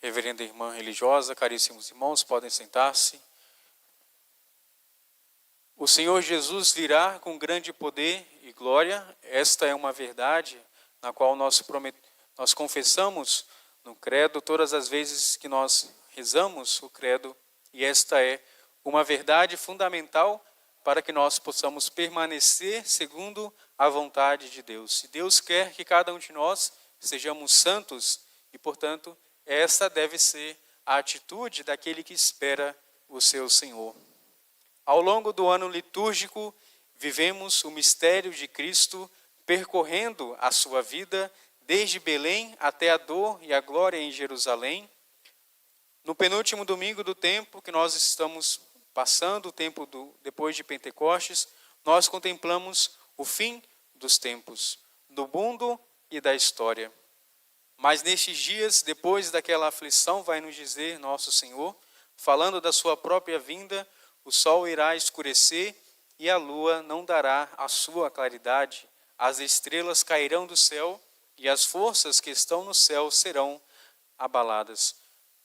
reverenda irmã religiosa, caríssimos irmãos, podem sentar-se. O Senhor Jesus virá com grande poder e glória. Esta é uma verdade na qual nós confessamos no credo todas as vezes que nós rezamos o credo, e esta é uma verdade fundamental para que nós possamos permanecer segundo a vontade de Deus. Se Deus quer que cada um de nós sejamos santos, e portanto, essa deve ser a atitude daquele que espera o seu Senhor. Ao longo do ano litúrgico, vivemos o mistério de Cristo percorrendo a sua vida, desde Belém até a dor e a glória em Jerusalém. No penúltimo domingo do tempo que nós estamos passando, o tempo depois de Pentecostes, nós contemplamos o fim dos tempos, do mundo e da história. Mas nestes dias, depois daquela aflição, vai nos dizer nosso Senhor, falando da sua própria vinda, o sol irá escurecer e a lua não dará a sua claridade. As estrelas cairão do céu e as forças que estão no céu serão abaladas.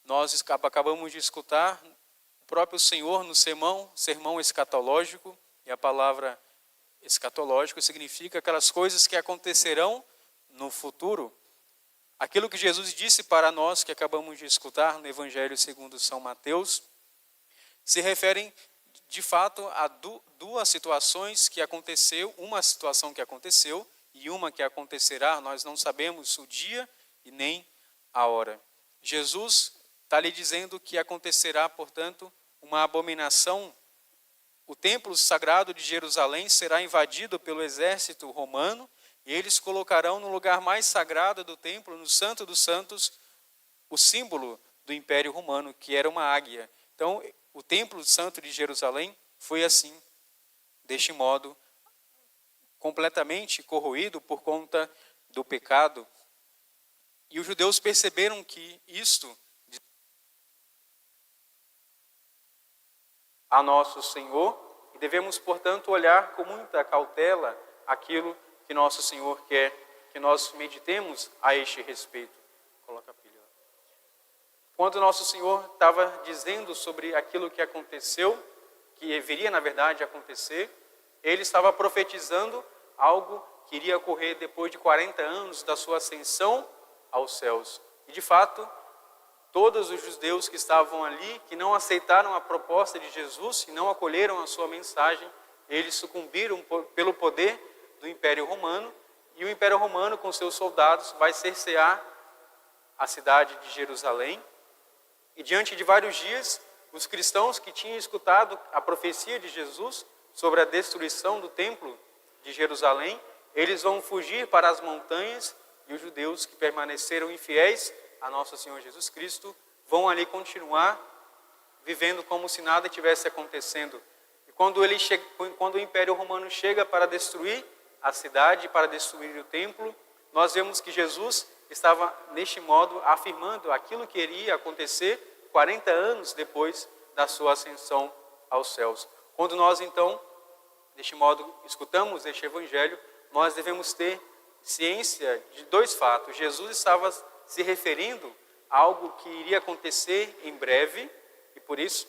Nós acabamos de escutar o próprio Senhor no sermão escatológico, e a palavra escatológico significa aquelas coisas que acontecerão no futuro. Aquilo que Jesus disse para nós, que acabamos de escutar no Evangelho segundo São Mateus, se referem de fato a duas situações que aconteceu, uma situação que aconteceu e uma que acontecerá. Nós não sabemos o dia e nem a hora. Jesus está lhe dizendo que acontecerá, portanto, uma abominação. O templo sagrado de Jerusalém será invadido pelo exército romano, e eles colocarão no lugar mais sagrado do templo, no Santo dos Santos, o símbolo do Império Romano, que era uma águia. Então, o templo santo de Jerusalém foi assim, deste modo, completamente corroído por conta do pecado. E os judeus perceberam que isto a nosso Senhor, e devemos, portanto, olhar com muita cautela aquilo que nosso Senhor quer que nós meditemos a este respeito. Coloca a pilha. Quando nosso Senhor estava dizendo sobre aquilo que aconteceu, que viria na verdade acontecer, ele estava profetizando algo que iria ocorrer depois de 40 anos da sua ascensão aos céus. E de fato, todos os judeus que estavam ali, que não aceitaram a proposta de Jesus e não acolheram a sua mensagem, eles sucumbiram pelo poder do Império Romano, e o Império Romano com seus soldados vai cercear a cidade de Jerusalém. E diante de vários dias, os cristãos que tinham escutado a profecia de Jesus sobre a destruição do templo de Jerusalém, eles vão fugir para as montanhas, e os judeus que permaneceram infiéis a nosso Senhor Jesus Cristo vão ali continuar vivendo como se nada tivesse acontecendo. E quando o Império Romano chega para destruir a cidade, para destruir o templo, nós vemos que Jesus estava, neste modo, afirmando aquilo que iria acontecer 40 anos depois da sua ascensão aos céus. Quando nós, então, deste modo, escutamos este Evangelho, nós devemos ter ciência de dois fatos. Jesus estava se referindo a algo que iria acontecer em breve, e por isso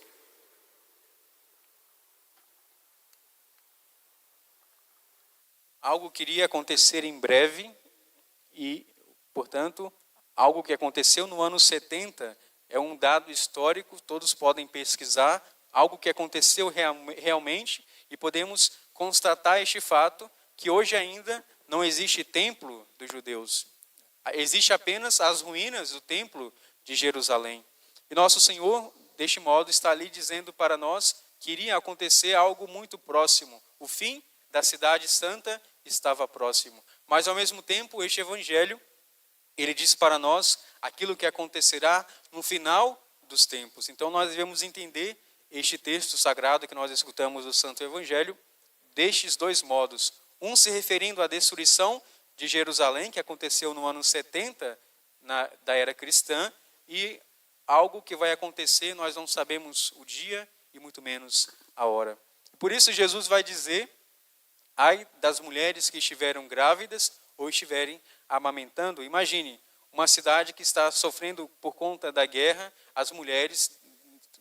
algo que iria acontecer em breve e, portanto, algo que aconteceu no ano 70 é um dado histórico, todos podem pesquisar, algo que aconteceu realmente, e podemos constatar este fato, que hoje ainda não existe templo dos judeus. Existe apenas as ruínas do templo de Jerusalém. E nosso Senhor, deste modo, está ali dizendo para nós que iria acontecer algo muito próximo. O fim da cidade santa estava próximo. Mas, ao mesmo tempo, este Evangelho, ele diz para nós aquilo que acontecerá no final dos tempos. Então, nós devemos entender este texto sagrado que nós escutamos do Santo Evangelho destes dois modos. Um se referindo à destruição de Jerusalém, que aconteceu no ano 70 da era cristã, e algo que vai acontecer, nós não sabemos o dia e muito menos a hora. Por isso, Jesus vai dizer: ai das mulheres que estiveram grávidas ou estiverem amamentando. Imagine, uma cidade que está sofrendo por conta da guerra. As mulheres,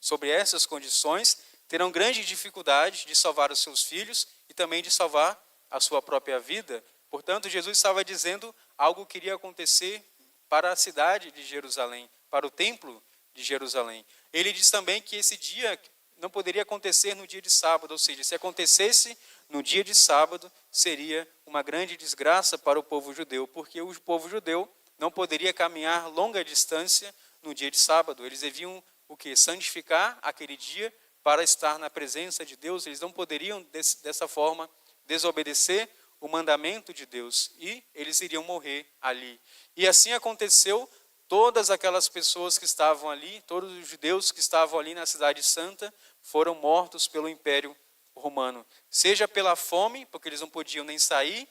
sobre essas condições, terão grande dificuldade de salvar os seus filhos e também de salvar a sua própria vida. Portanto, Jesus estava dizendo algo que iria acontecer para a cidade de Jerusalém, para o templo de Jerusalém. Ele diz também que esse dia não poderia acontecer no dia de sábado, ou seja, se acontecesse no dia de sábado, seria uma grande desgraça para o povo judeu, porque o povo judeu não poderia caminhar longa distância no dia de sábado. Eles deviam o quê? Santificar aquele dia para estar na presença de Deus. Eles não poderiam, dessa forma, desobedecer o mandamento de Deus, e eles iriam morrer ali. E assim aconteceu. Todas aquelas pessoas que estavam ali, todos os judeus que estavam ali na cidade santa, foram mortos pelo Império Romano. Seja pela fome, porque eles não podiam nem sair,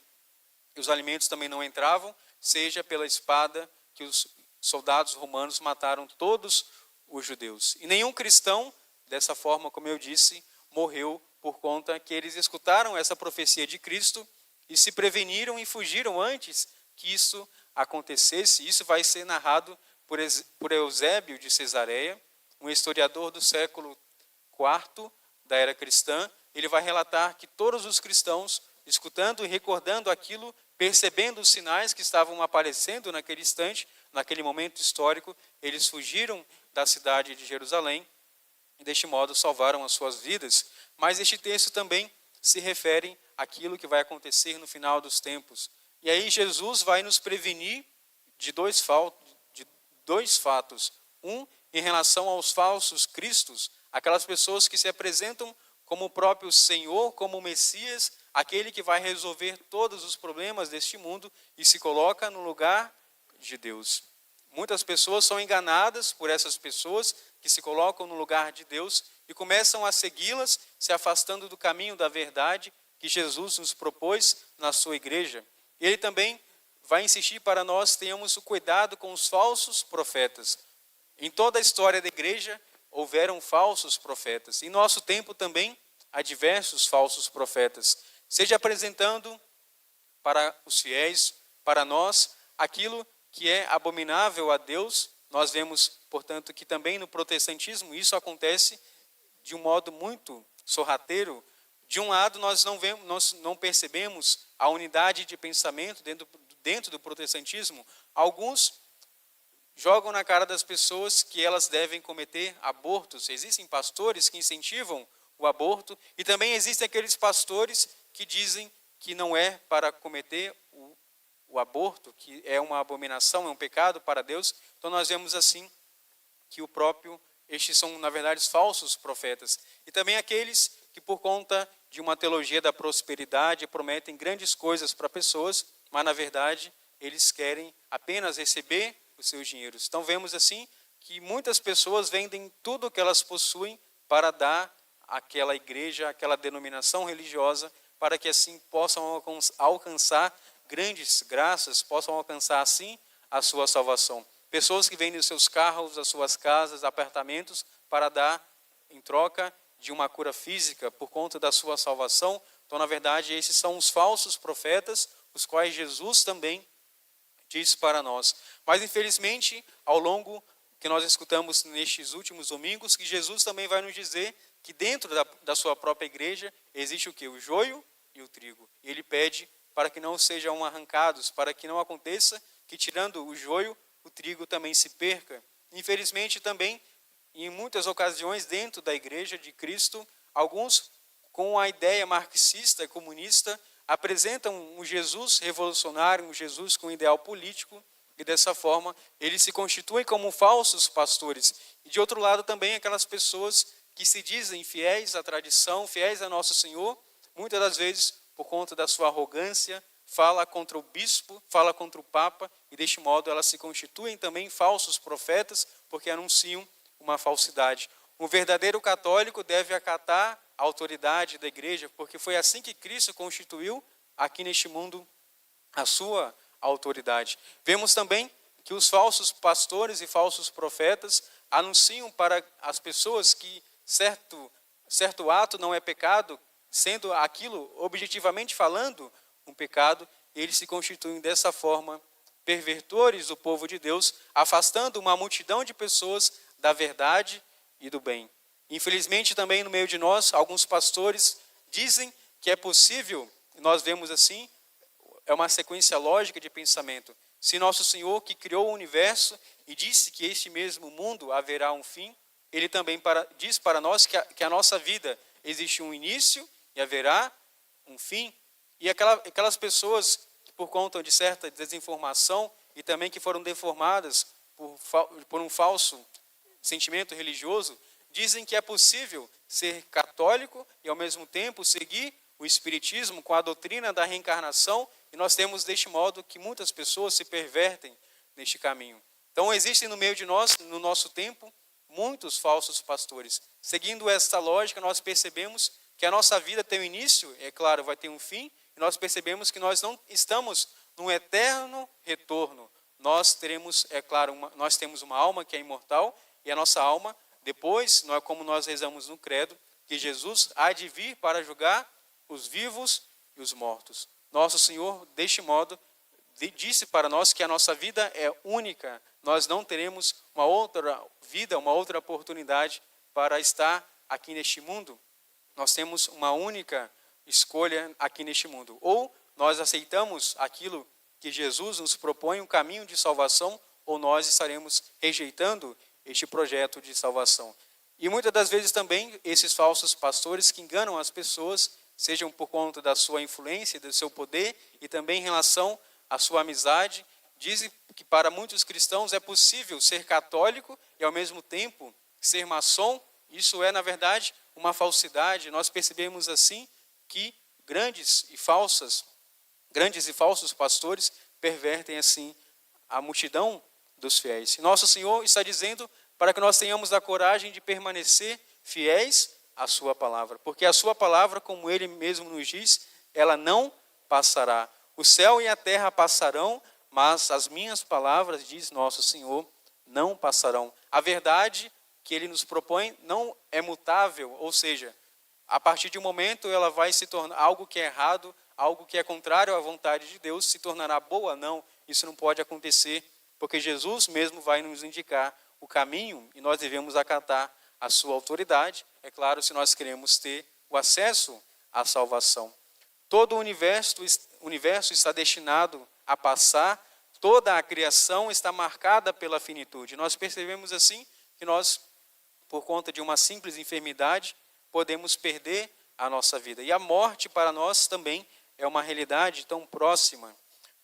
e os alimentos também não entravam, seja pela espada, que os soldados romanos mataram todos os judeus. E nenhum cristão, dessa forma como eu disse, morreu por conta que eles escutaram essa profecia de Cristo e se preveniram e fugiram antes que isso acontecesse. Isso vai ser narrado por Eusébio de Cesareia, um historiador do século IV da era cristã. Ele vai relatar que todos os cristãos, escutando e recordando aquilo, percebendo os sinais que estavam aparecendo naquele instante, naquele momento histórico, eles fugiram da cidade de Jerusalém e deste modo salvaram as suas vidas. Mas este texto também se refere àquilo que vai acontecer no final dos tempos. E aí Jesus vai nos prevenir de dois fatos. Um, em relação aos falsos cristos, aquelas pessoas que se apresentam como o próprio Senhor, como o Messias, aquele que vai resolver todos os problemas deste mundo e se coloca no lugar de Deus. Muitas pessoas são enganadas por essas pessoas que se colocam no lugar de Deus e começam a segui-las, se afastando do caminho da verdade que Jesus nos propôs na sua igreja. Ele também vai insistir para nós tenhamos o cuidado com os falsos profetas. Em toda a história da igreja houveram falsos profetas. Em nosso tempo também há diversos falsos profetas, seja apresentando para os fiéis, para nós, aquilo que é abominável a Deus. Nós vemos, portanto, que também no protestantismo isso acontece de um modo muito sorrateiro. De um lado, nós não percebemos a unidade de pensamento dentro do protestantismo. Alguns jogam na cara das pessoas que elas devem cometer abortos. Existem pastores que incentivam o aborto e também existem aqueles pastores que dizem que não é para cometer o aborto, que é uma abominação, é um pecado para Deus. Então nós vemos assim que estes são, na verdade, os falsos profetas. E também aqueles que, por conta de uma teologia da prosperidade, prometem grandes coisas para pessoas, mas, na verdade, eles querem apenas receber os seus dinheiros. Então, vemos assim que muitas pessoas vendem tudo o que elas possuem para dar àquela igreja, àquela denominação religiosa, para que assim possam alcançar grandes graças, possam alcançar assim a sua salvação. Pessoas que vendem os seus carros, as suas casas, apartamentos, para dar em troca de uma cura física por conta da sua salvação. Então, na verdade, esses são os falsos profetas, os quais Jesus também diz para nós. Mas, infelizmente, ao longo que nós escutamos nestes últimos domingos, que Jesus também vai nos dizer que dentro da sua própria igreja existe o quê? O joio e o trigo. E ele pede para que não sejam arrancados, para que não aconteça que, tirando o joio, o trigo também se perca. Infelizmente, também, em muitas ocasiões, dentro da igreja de Cristo, alguns, com a ideia marxista, comunista, apresentam um Jesus revolucionário, um Jesus com ideal político, e dessa forma eles se constituem como falsos pastores. E de outro lado também aquelas pessoas que se dizem fiéis à tradição, fiéis a nosso Senhor, muitas das vezes, por conta da sua arrogância, fala contra o bispo, fala contra o papa, e deste modo elas se constituem também falsos profetas, porque anunciam uma falsidade. Um verdadeiro católico deve acatar a autoridade da igreja, porque foi assim que Cristo constituiu aqui neste mundo a sua autoridade. Vemos também que os falsos pastores e falsos profetas anunciam para as pessoas que certo ato não é pecado, sendo aquilo, objetivamente falando, um pecado. Eles se constituem dessa forma pervertores do povo de Deus, afastando uma multidão de pessoas da verdade e do bem. Infelizmente, também no meio de nós, alguns pastores dizem que é possível, nós vemos assim, é uma sequência lógica de pensamento. Se nosso Senhor, que criou o universo e disse que este mesmo mundo haverá um fim, Ele também diz para nós que a nossa vida existe um início e haverá um fim. E aquelas pessoas que, por conta de certa desinformação e também que foram deformadas por um falso sentimento religioso, dizem que é possível ser católico e, ao mesmo tempo, seguir o Espiritismo com a doutrina da reencarnação, e nós temos deste modo que muitas pessoas se pervertem neste caminho. Então, existem no meio de nós, no nosso tempo, muitos falsos pastores. Seguindo esta lógica, nós percebemos que a nossa vida tem um início, é claro, vai ter um fim, e nós percebemos que nós não estamos num eterno retorno. Nós teremos, é claro, nós temos uma alma que é imortal, e a nossa alma, depois, não é como nós rezamos no credo, que Jesus há de vir para julgar os vivos e os mortos. Nosso Senhor, deste modo, disse para nós que a nossa vida é única. Nós não teremos uma outra vida, uma outra oportunidade para estar aqui neste mundo. Nós temos uma única escolha aqui neste mundo. Ou nós aceitamos aquilo que Jesus nos propõe, um caminho de salvação, ou nós estaremos rejeitando este projeto de salvação. E muitas das vezes também esses falsos pastores que enganam as pessoas, sejam por conta da sua influência, do seu poder, e também em relação à sua amizade, dizem que para muitos cristãos é possível ser católico e ao mesmo tempo ser maçom. Isso é, na verdade, uma falsidade. Nós percebemos assim que grandes e falsos pastores pervertem assim a multidão dos fiéis. Nosso Senhor está dizendo para que nós tenhamos a coragem de permanecer fiéis à sua palavra, porque a sua palavra, como Ele mesmo nos diz, ela não passará. O céu e a terra passarão, mas as minhas palavras, diz nosso Senhor, não passarão. A verdade que Ele nos propõe não é mutável, ou seja, a partir de um momento ela vai se tornar algo que é errado, algo que é contrário à vontade de Deus, se tornará boa. Não, isso não pode acontecer, porque Jesus mesmo vai nos indicar o caminho e nós devemos acatar a sua autoridade, é claro, se nós queremos ter o acesso à salvação. Todo o universo está destinado a passar, toda a criação está marcada pela finitude. Nós percebemos assim que nós, por conta de uma simples enfermidade, podemos perder a nossa vida. E a morte para nós também é uma realidade tão próxima.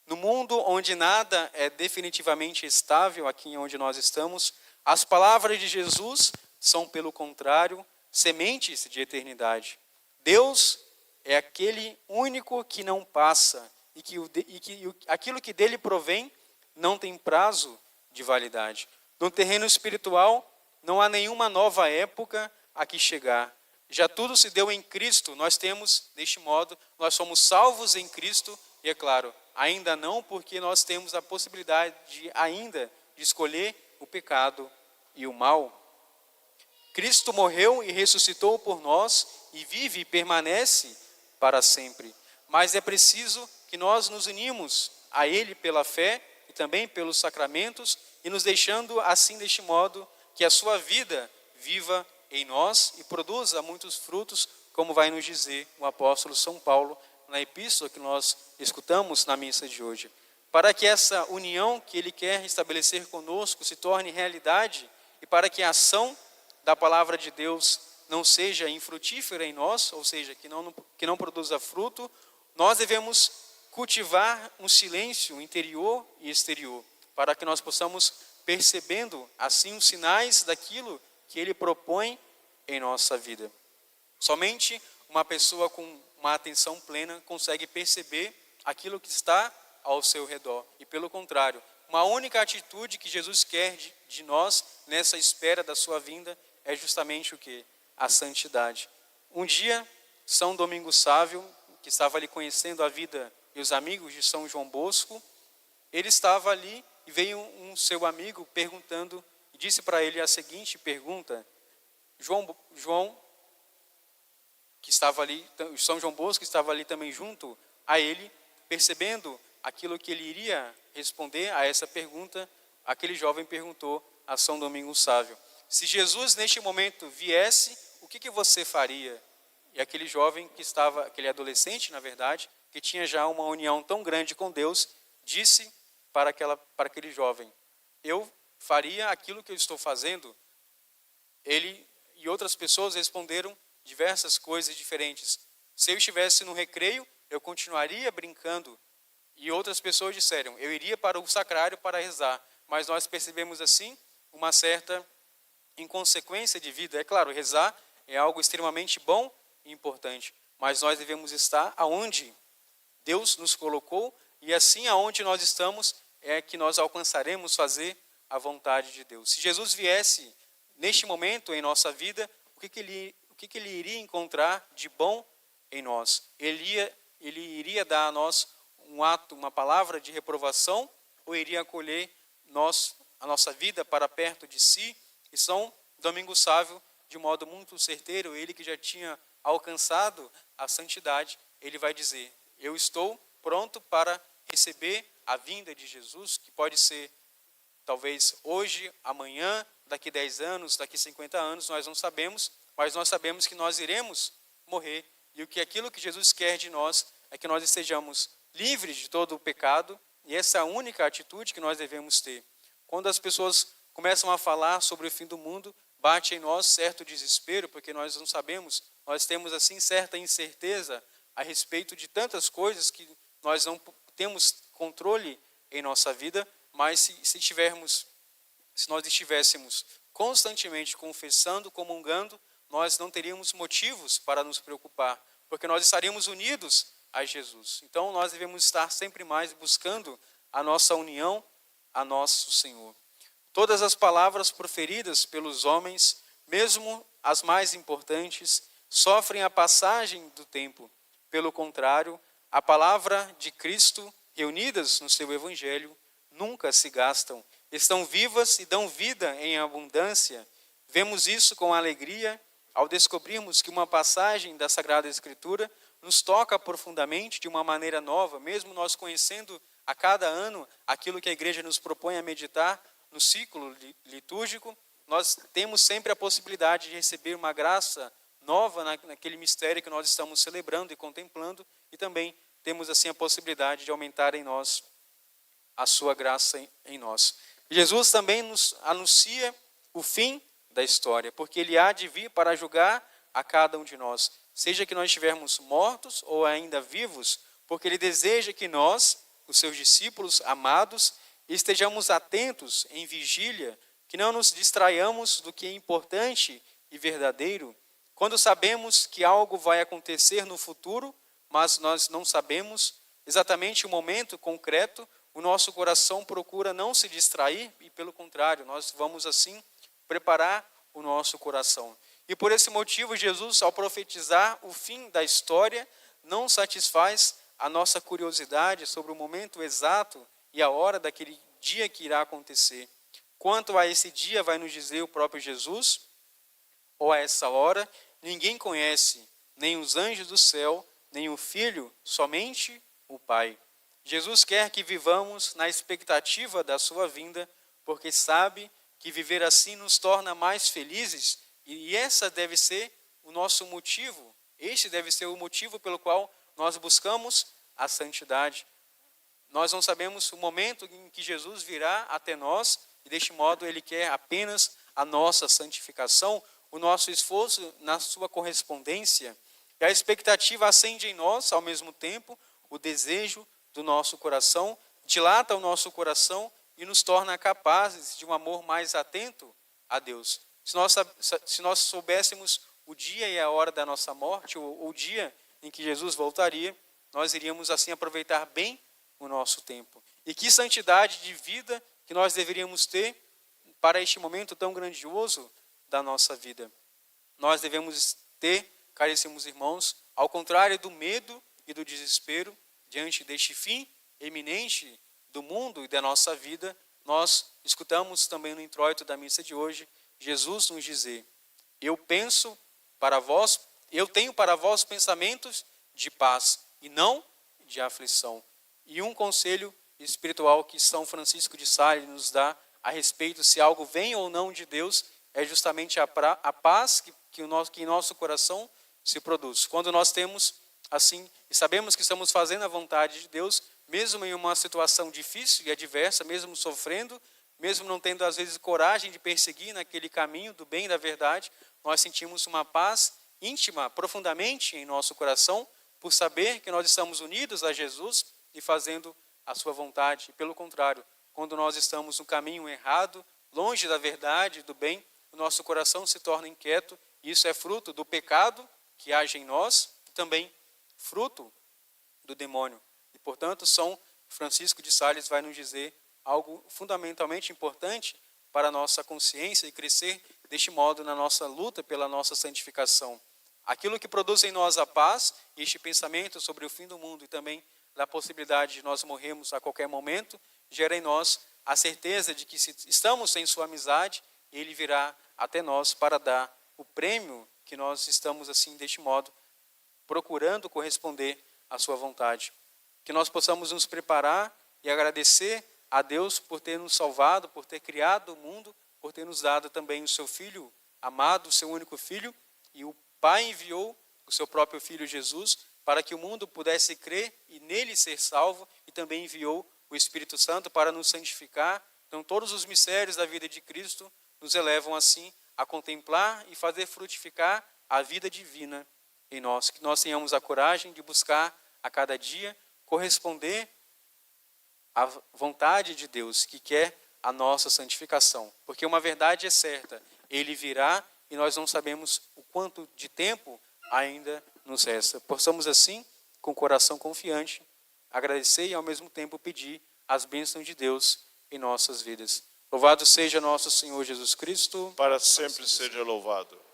No mundo onde nada é definitivamente estável, aqui onde nós estamos, as palavras de Jesus são, pelo contrário, sementes de eternidade. Deus é aquele único que não passa e que aquilo que dele provém não tem prazo de validade. No terreno espiritual, não há nenhuma nova época a que chegar. Já tudo se deu em Cristo. Nós temos, deste modo, nós somos salvos em Cristo e, é claro, ainda não, porque nós temos a possibilidade de escolher o pecado e o mal. Cristo morreu e ressuscitou por nós e vive e permanece para sempre. Mas é preciso que nós nos unimos a Ele pela fé e também pelos sacramentos e nos deixando assim deste modo que a sua vida viva em nós e produza muitos frutos, como vai nos dizer o apóstolo São Paulo na epístola que nós escutamos na missa de hoje. Para que essa união que Ele quer estabelecer conosco se torne realidade e para que a ação da palavra de Deus não seja infrutífera em nós, ou seja, que não produza fruto, nós devemos cultivar um silêncio interior e exterior, para que nós possamos percebendo assim os sinais daquilo que Ele propõe em nossa vida. Somente uma pessoa com uma atenção plena consegue perceber aquilo que está ao seu redor. E pelo contrário, uma única atitude que Jesus quer de nós nessa espera da sua vinda é justamente o quê? A santidade. Um dia, São Domingos Sávio, que estava ali conhecendo a vida e os amigos de São João Bosco, ele estava ali e veio um seu amigo perguntando, e disse para ele a seguinte pergunta: João, que estava ali, São João Bosco, que estava ali também junto a ele, percebendo aquilo que ele iria responder a essa pergunta, aquele jovem perguntou a São Domingos Sávio: se Jesus neste momento viesse, o que você faria? E aquele jovem que estava, aquele adolescente, na verdade, que tinha já uma união tão grande com Deus, disse para aquele jovem: eu faria aquilo que eu estou fazendo. Ele e outras pessoas responderam diversas coisas diferentes. Se eu estivesse no recreio, eu continuaria brincando. E outras pessoas disseram: eu iria para o sacrário para rezar. Mas nós percebemos assim uma certa inconsequência de vida. É claro, rezar é algo extremamente bom e importante, mas nós devemos estar aonde Deus nos colocou, e assim aonde nós estamos é que nós alcançaremos fazer a vontade de Deus. Se Jesus viesse neste momento em nossa vida, o que ele iria encontrar de bom em nós? Ele iria dar a nós um ato, uma palavra de reprovação, ou iria acolher a nossa vida para perto de si? E São Domingos Sávio, de modo muito certeiro, ele que já tinha alcançado a santidade, ele vai dizer: eu estou pronto para receber a vinda de Jesus, que pode ser talvez hoje, amanhã, daqui 10 anos, daqui 50 anos, nós não sabemos, mas nós sabemos que nós iremos morrer, e aquilo que Jesus quer de nós é que nós estejamos livres de todo o pecado, e essa é a única atitude que nós devemos ter. Quando as pessoas começam a falar sobre o fim do mundo, bate em nós certo desespero, porque nós não sabemos, nós temos assim certa incerteza a respeito de tantas coisas que nós não temos controle em nossa vida, mas se nós estivéssemos constantemente confessando, comungando, nós não teríamos motivos para nos preocupar, porque nós estaríamos unidos a Jesus. Então nós devemos estar sempre mais buscando a nossa união a nosso Senhor. Todas as palavras proferidas pelos homens, mesmo as mais importantes, sofrem a passagem do tempo. Pelo contrário, a palavra de Cristo, reunidas no seu Evangelho, nunca se gastam. Estão vivas e dão vida em abundância. Vemos isso com alegria ao descobrirmos que uma passagem da Sagrada Escritura nos toca profundamente de uma maneira nova, mesmo nós conhecendo a cada ano aquilo que a igreja nos propõe a meditar no ciclo litúrgico. Nós temos sempre a possibilidade de receber uma graça nova naquele mistério que nós estamos celebrando e contemplando, e também temos assim a possibilidade de aumentar em nós a sua graça em nós. Jesus também nos anuncia o fim da história, porque ele há de vir para julgar a cada um de nós, seja que nós estivermos mortos ou ainda vivos, porque ele deseja que nós, os seus discípulos amados, estejamos atentos em vigília, que não nos distraiamos do que é importante e verdadeiro. Quando sabemos que algo vai acontecer no futuro, mas nós não sabemos exatamente o momento concreto, o nosso coração procura não se distrair e, pelo contrário, nós vamos assim preparar o nosso coração. E por esse motivo, Jesus, ao profetizar o fim da história, não satisfaz a nossa curiosidade sobre o momento exato e a hora daquele dia que irá acontecer. Quanto a esse dia, vai nos dizer o próprio Jesus, ou a essa hora, ninguém conhece, nem os anjos do céu, nem o Filho, somente o Pai. Jesus quer que vivamos na expectativa da sua vinda, porque sabe que viver assim nos torna mais felizes, e essa deve ser o nosso motivo, este deve ser o motivo pelo qual nós buscamos a santidade. Nós não sabemos o momento em que Jesus virá até nós, e deste modo ele quer apenas a nossa santificação, o nosso esforço na sua correspondência. E a expectativa acende em nós, ao mesmo tempo, o desejo do nosso coração, dilata o nosso coração e nos torna capazes de um amor mais atento a Deus. Se nós soubéssemos o dia e a hora da nossa morte, ou o dia em que Jesus voltaria, nós iríamos assim aproveitar bem o nosso tempo. E que santidade de vida que nós deveríamos ter para este momento tão grandioso da nossa vida. Nós devemos ter, caríssimos irmãos, ao contrário do medo e do desespero, diante deste fim eminente do mundo e da nossa vida, nós escutamos também no introito da missa de hoje, Jesus nos dizer: eu tenho para vós pensamentos de paz e não de aflição. E um conselho espiritual que São Francisco de Sales nos dá a respeito se algo vem ou não de Deus, é justamente a paz que em nosso coração se produz. Quando nós temos assim, e sabemos que estamos fazendo a vontade de Deus, mesmo em uma situação difícil e adversa, mesmo sofrendo, mesmo não tendo às vezes coragem de perseguir naquele caminho do bem e da verdade, nós sentimos uma paz íntima, profundamente em nosso coração, por saber que nós estamos unidos a Jesus e fazendo a sua vontade. E pelo contrário, quando nós estamos no caminho errado, longe da verdade, do bem, o nosso coração se torna inquieto, e isso é fruto do pecado que age em nós, e também fruto do demônio. E, portanto, São Francisco de Sales vai nos dizer algo fundamentalmente importante para a nossa consciência e crescer deste modo na nossa luta pela nossa santificação. Aquilo que produz em nós a paz, este pensamento sobre o fim do mundo e também da possibilidade de nós morrermos a qualquer momento, gera em nós a certeza de que se estamos em sua amizade, ele virá até nós para dar o prêmio que nós estamos assim deste modo procurando corresponder à sua vontade. Que nós possamos nos preparar e agradecer a Deus por ter nos salvado, por ter criado o mundo, por ter nos dado também o seu Filho amado, o seu único Filho, e o Pai enviou o seu próprio Filho Jesus para que o mundo pudesse crer e nele ser salvo, e também enviou o Espírito Santo para nos santificar. Então todos os mistérios da vida de Cristo nos elevam assim a contemplar e fazer frutificar a vida divina em nós. Que nós tenhamos a coragem de buscar a cada dia corresponder à vontade de Deus, que quer a nossa santificação. Porque uma verdade é certa, ele virá e nós não sabemos o quanto de tempo ainda nos resta. Possamos assim, com o coração confiante, agradecer e ao mesmo tempo pedir as bênçãos de Deus em nossas vidas. Louvado seja nosso Senhor Jesus Cristo. Para sempre seja louvado.